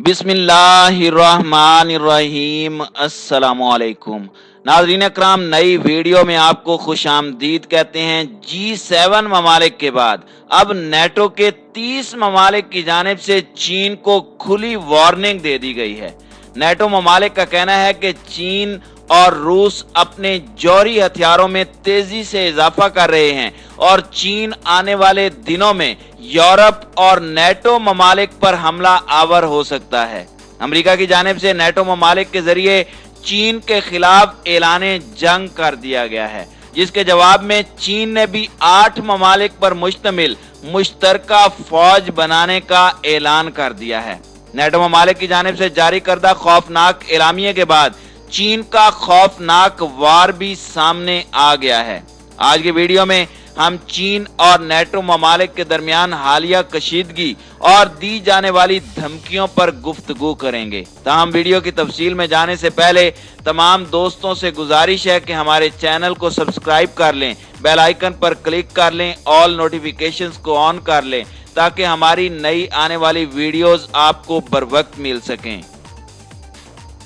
बिस्मिल्लाहिर्रहमानिर्रहीम। अस्सलामुअलैकुम नाज़रीन अकराम, नई वीडियो में आपको खुश आमदीद कहते हैं। G7 ममालिक के बाद अब नेटो के 30 ममालिक की जानिब से चीन को खुली वार्निंग दे दी गई है। नेटो ममालिक का कहना है कि चीन और रूस अपने जौहरी हथियारों में तेजी से इजाफा कर रहे हैं और चीन आने वाले दिनों में यूरोप और नेटो ममालिक पर हमला आवर हो सकता है। अमेरिका की जानिब से नेटो ममालिक के जरिए चीन के खिलाफ ऐलाने जंग कर दिया गया है, जिसके जवाब में चीन ने भी 8 ममालिक पर मुश्तमिल मुश्तरका फौज बनाने का ऐलान कर दिया है। नेटो ममालिक की जानिब से जारी करदा खौफनाक एलामिये के बाद चीन का खौफनाक वार भी सामने आ गया है। आज की वीडियो में हम चीन और नेटो ममालिक के दरमियान हालिया कशीदगी और दी जाने वाली धमकियों पर गुफ्तगू करेंगे। ताहम वीडियो की तफसील में जाने से पहले तमाम दोस्तों से गुजारिश है कि हमारे चैनल को सब्सक्राइब कर लें, बेल आइकन पर क्लिक कर लें, ऑल नोटिफिकेशंस को ऑन कर लें ताकि हमारी नई आने वाली वीडियोस आपको बर वक्त मिल सकें।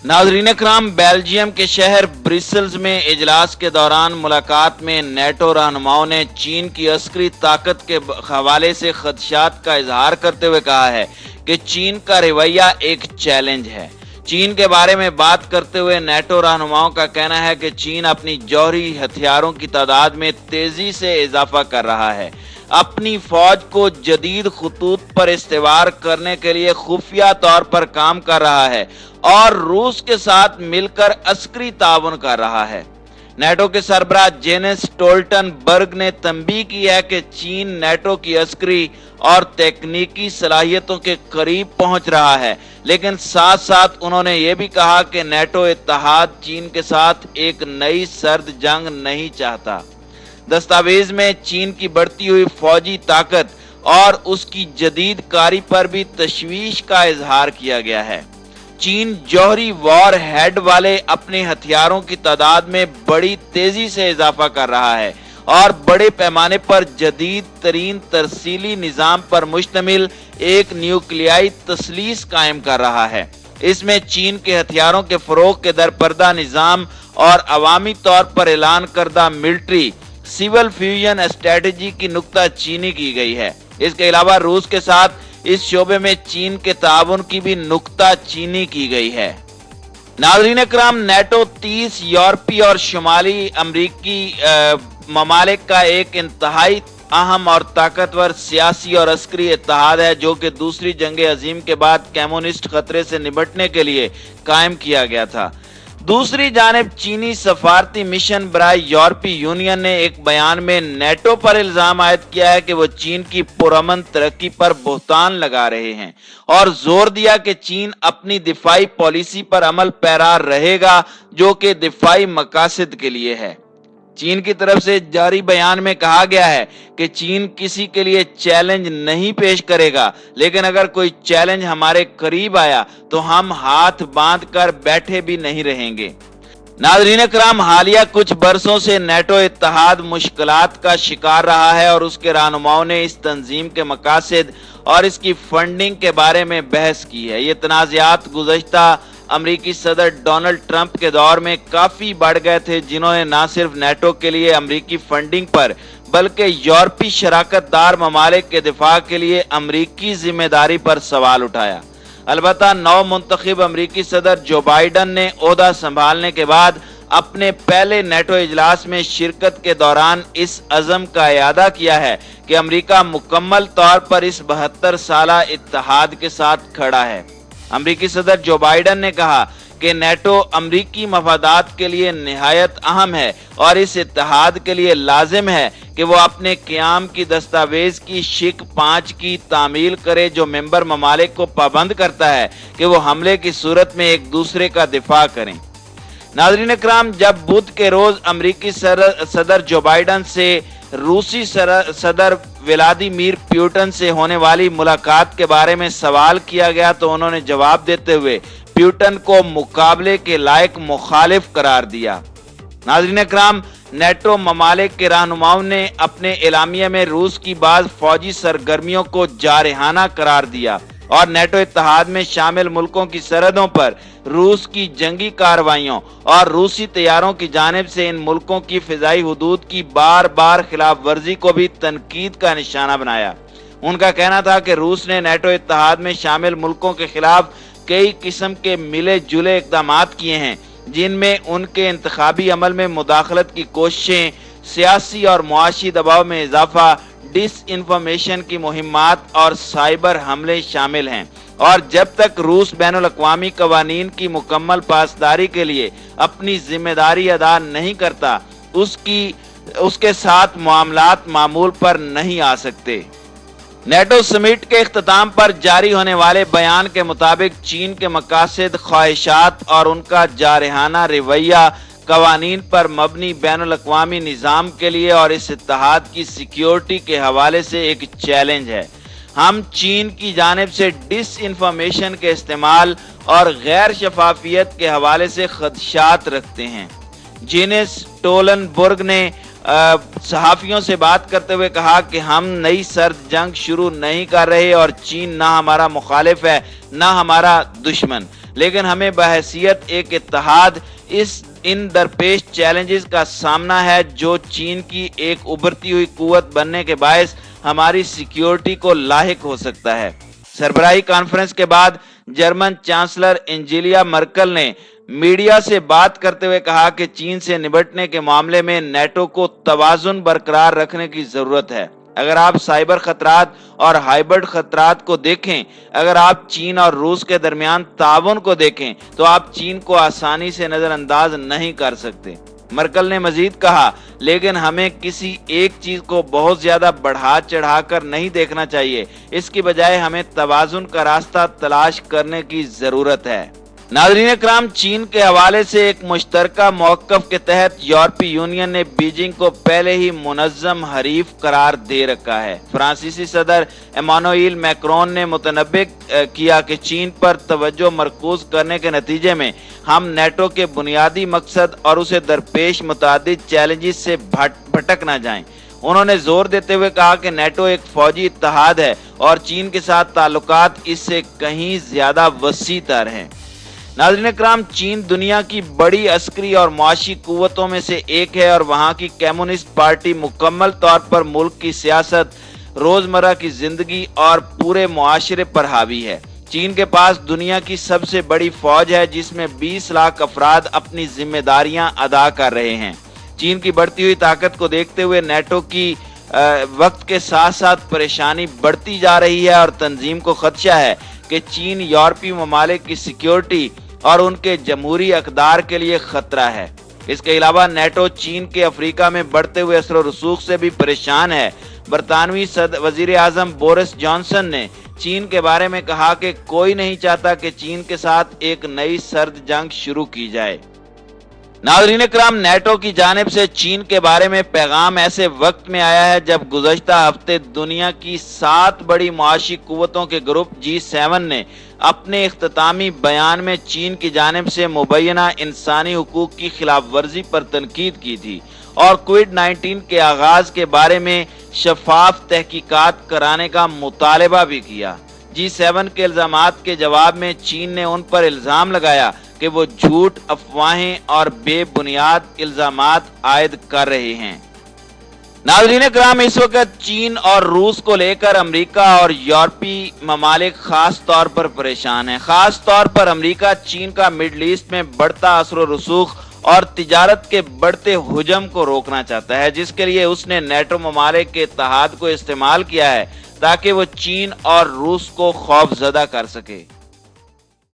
नाज़रीन अकराम, बेल्जियम के शहर ब्रिसल्स में इजलास के दौरान मुलाकात में नेटो रहनुमाओं ने चीन की अस्करी ताकत के हवाले से खदशात का इजहार करते हुए कहा है कि चीन का रवैया एक चैलेंज है। चीन के बारे में बात करते हुए नेटो रहनुमाओं का कहना है कि चीन अपनी जौहरी हथियारों की तादाद में तेजी से इजाफा कर रहा है, अपनी फौज को जदीद खतूत पर इस्तेवार करने के लिए खुफिया तौर पर काम कर रहा है और रूस के साथ मिलकर अस्करी ताउन कर रहा है। नेटो के सरबराह जेनेस स्टोल्टनबर्ग ने तंबीह की है कि चीन नेटो की अस्करी और तकनीकी सलाहियतों के करीब पहुंच रहा है, लेकिन साथ साथ उन्होंने ये भी कहा कि नेटो इत्तेहाद चीन के साथ एक नई सर्द जंग नहीं चाहता। दस्तावेज में चीन की बढ़ती हुई फौजी ताकत और उसकी जदीद कारी पर भी तशवीश का इजहार किया गया है। चीन जौहरी वॉर हेड वाले अपने हथियारों की तादाद में बड़ी तेजी से इजाफा कर रहा है और बड़े पैमाने पर जदीद तरीन तरसीली निजाम पर मुश्तमिल एक न्यूक्लियाई तसलीस कायम कर रहा है। इसमें चीन के हथियारों के फरोग के दरपर्दा निजाम और अवामी तौर पर ऐलान करदा मिलिट्री सिविल फ्यूजन स्ट्रेटेजी की नुक्ता चीनी की गई है। इसके अलावा रूस के साथ इस शोबे में चीन के ताउन की भी नुक्ता चीनी की गई है। नाज़रीन अकराम, नेटो 30 यूरोपीय और शुमाली अमरीकी ममालिक का एक इंतहाई अहम और ताकतवर सियासी और अस्करी इत्तेहाद है, जो कि दूसरी जंग अजीम के बाद कम्युनिस्ट खतरे से निपटने के लिए कायम किया गया था। दूसरी जानिब चीनी सफारती मिशन बराए यूरोपीय यूनियन ने एक बयान में नेटो पर इल्जाम आयद किया है कि वो चीन की पुरअमन तरक्की पर बोहतान लगा रहे हैं और जोर दिया कि चीन अपनी दिफाई पॉलिसी पर अमल पैरा रहेगा, जो कि दिफाई मकासद के लिए है। चीन की तरफ से जारी बयान में कहा गया है कि चीन किसी के लिए चैलेंज नहीं पेश करेगा, लेकिन अगर कोई चैलेंज हमारे करीब आया तो हम हाथ बांध कर बैठे भी नहीं रहेंगे। नाज़रीन अकराम, हालिया कुछ बरसों से नेटो इत्तेहाद मुश्किलात का शिकार रहा है और उसके रहनुमाओं ने इस तंजीम के मकासद और इसकी फंडिंग के बारे में बहस की है। ये तनाज़ात गुज़श्ता अमरीकी सदर डोनाल्ड ट्रंप के दौर में काफी बढ़ गए थे, जिन्होंने न सिर्फ नेटो के लिए अमरीकी फंडिंग पर बल्कि यूरोपीय शराकतदार ममालिक के दिफा के लिए अमरीकी जिम्मेदारी पर सवाल उठाया। अलबत्ता नौ मुंतखब अमरीकी सदर जो बाइडन ने ओहदा संभालने के बाद अपने पहले नेटो इजलास में शिरकत के दौरान इस अज़म का इयादा किया है कि अमरीका मुकम्मल तौर पर इस 72 साला इत्तेहाद के साथ खड़ा है। अमरीकी सदर जो बाइडन ने कहा कि नेटो अमरीकी मफादात के लिए निहायत अहम है और इस इत्तेहाद के लिए लाजिम है कि वो अपने क़याम की दस्तावेज की शिक 5 की तामील करे, जो मेंबर ममालिक को पाबंद करता है कि वो हमले की सूरत में एक दूसरे का दिफा करें। नाज़रीन अकराम, जब बुध के रोज अमरीकी सदर जो बाइडन से रूसी सदर व्लादिमीर पुतिन से होने वाली मुलाकात के बारे में सवाल किया गया तो उन्होंने जवाब देते हुए पुतिन को मुकाबले के लायक मुखालिफ करार दिया। नाज़रीन अकराम, नेटो ममालिक के रहनुमाओं ने अपने एलामिया में रूस की बाज़ फौजी सरगर्मियों को जारहाना करार दिया और नेटो इत्तेहाद में शामिल मुल्कों की सरहदों पर रूस की जंगी कार्रवाइयों और रूसी तैयारों की जानिब से इन मुल्कों की फिजाई हुदूद की बार बार खिलाफ वर्जी को भी तनकीद का निशाना बनाया। उनका कहना था कि रूस ने नेटो इत्तेहाद में शामिल मुल्कों के खिलाफ कई किस्म के मिले जुले इक़दामात किए हैं, जिनमें उनके इंतखाबी अमल में मुदाखलत की कोशिशें, सियासी और मुआशी दबाव में इजाफा, डिसइंफॉर्मेशन की मुहिम्मात और साइबर हमले शामिल हैं। और जब तक रूस बैनुल अक़वामी कवानीन की मुकम्मल पासदारी के लिए अपनी जिम्मेदारी अदा नहीं करता, उसके साथ मामलात मामूल पर नहीं आ सकते। नेटो समिट के इख्तिताम पर जारी होने वाले बयान के मुताबिक चीन के मकासद, ख्वाहिशात और उनका जारहाना रवैया कवानीन पर मबनी बैनुल अक़वामी निज़ाम के लिए और इस इत्तेहाद की सिक्योरिटी के हवाले से एक चैलेंज है। हम चीन की जानिब से डिसइंफॉर्मेशन के इस्तेमाल और गैर शफाफियत के हवाले से खदशात रखते हैं। जेनिस स्टोलनबर्ग ने सहाफियों से बात करते हुए कहा कि हम नई सर्द जंग शुरू नहीं कर रहे और चीन ना हमारा मुखालिफ है ना हमारा दुश्मन, लेकिन हमें बहैसियत एक इत्तेहाद इन दरपेश चैलेंजेस का सामना है जो चीन की एक उभरती हुई कुव्वत बनने के बायस हमारी सिक्योरिटी को लाहिक हो सकता है। सरबराही कॉन्फ्रेंस के बाद जर्मन चांसलर एंजेला मर्केल ने मीडिया से बात करते हुए कहा कि चीन से निपटने के मामले में नेटो को तवाज़ुन बरकरार रखने की जरूरत है। अगर आप साइबर खतरात और हाइब्रिड खतरात को देखें, अगर आप चीन और रूस के दरमियान ताउन को देखें, तो आप चीन को आसानी से नजरअंदाज नहीं कर सकते। मर्केल ने मजीद कहा, लेकिन हमें किसी एक चीज को बहुत ज्यादा बढ़ा चढ़ाकर नहीं देखना चाहिए, इसकी बजाय हमें तवाज़ुन का रास्ता तलाश करने की जरूरत है। नाज़रीन इकराम, चीन के हवाले से एक मुश्तरका मौक़िफ़ के तहत यूरोपीय यूनियन ने बीजिंग को पहले ही मुनज़्ज़म हरीफ करार दे रखा है। फ्रांसीसी सदर इमानुएल मैक्रोन ने मुतनब्बे किया कि चीन पर तवज्जो मरकूज करने के नतीजे में हम नेटो के बुनियादी मकसद और उसे दरपेश मुतादिद चैलेंजेस से भटक न जाएं। उन्होंने जोर देते हुए कहा कि नेटो एक फौजी इत्तेहाद है और चीन के साथ ताल्लुकात इससे कहीं ज्यादा वसी तर हैं। नाज़रीन इकराम, चीन दुनिया की बड़ी अस्करी और मुआशी कुव्वतों में से एक है और वहाँ की कम्युनिस्ट पार्टी मुकम्मल तौर पर मुल्क की सियासत, रोजमर्रा की जिंदगी और पूरे मुआशरे पर हावी है। चीन के पास दुनिया की सबसे बड़ी फौज है जिसमें 20 लाख अफराद अपनी जिम्मेदारियां अदा कर रहे हैं। चीन की बढ़ती हुई ताकत को देखते हुए नेटो की वक्त के साथ साथ परेशानी बढ़ती जा रही है और तंजीम को खदशा है कि चीन यूरोपीय ममालिक की सिक्योरिटी और उनके जमहूरी अक़दार के लिए खतरा है। इसके अलावा नेटो चीन के अफ्रीका में बढ़ते हुए असर और रसूख से भी परेशान है। बरतानवी वजीर आज़म बोरिस जॉनसन ने चीन के बारे में कहा कि कोई नहीं चाहता कि चीन के साथ एक नई सर्द जंग शुरू की जाए। नाज़रीन इकराम, नेटो की जानिब से चीन के बारे में पैगाम ऐसे वक्त में आया है जब गुज़श्ता हफ्ते दुनिया की 7 बड़ी मुआशी कुव्वतों के ग्रुप G7 ने अपने इख्तितामी बयान में चीन की जानिब से मुबैना इंसानी हुकूक की खिलाफ वर्जी पर तनकीद की थी और कोविड-19 के आगाज के बारे में शफाफ तहकीकात कराने का मुतालबा भी किया। G7 के इल्जामात के जवाब में चीन ने उन पर इल्जाम लगाया कि वो झूठ, अफवाहें और बेबुनियाद इल्जामात आयद कर रहे हैं। नाज़रीन इकराम, इस वक्त चीन और रूस को लेकर अमेरिका और यूरोपीय ममालिक खास तौर पर परेशान हैं। खास तौर पर अमेरिका चीन का मिडल ईस्ट में बढ़ता असर और रसूख और तिजारत के बढ़ते हुजम को रोकना चाहता है, जिसके लिए उसने नेटो ममालिक के इत्तेहाद को इस्तेमाल किया है ताकि वो चीन और रूस को खौफजदा कर सके।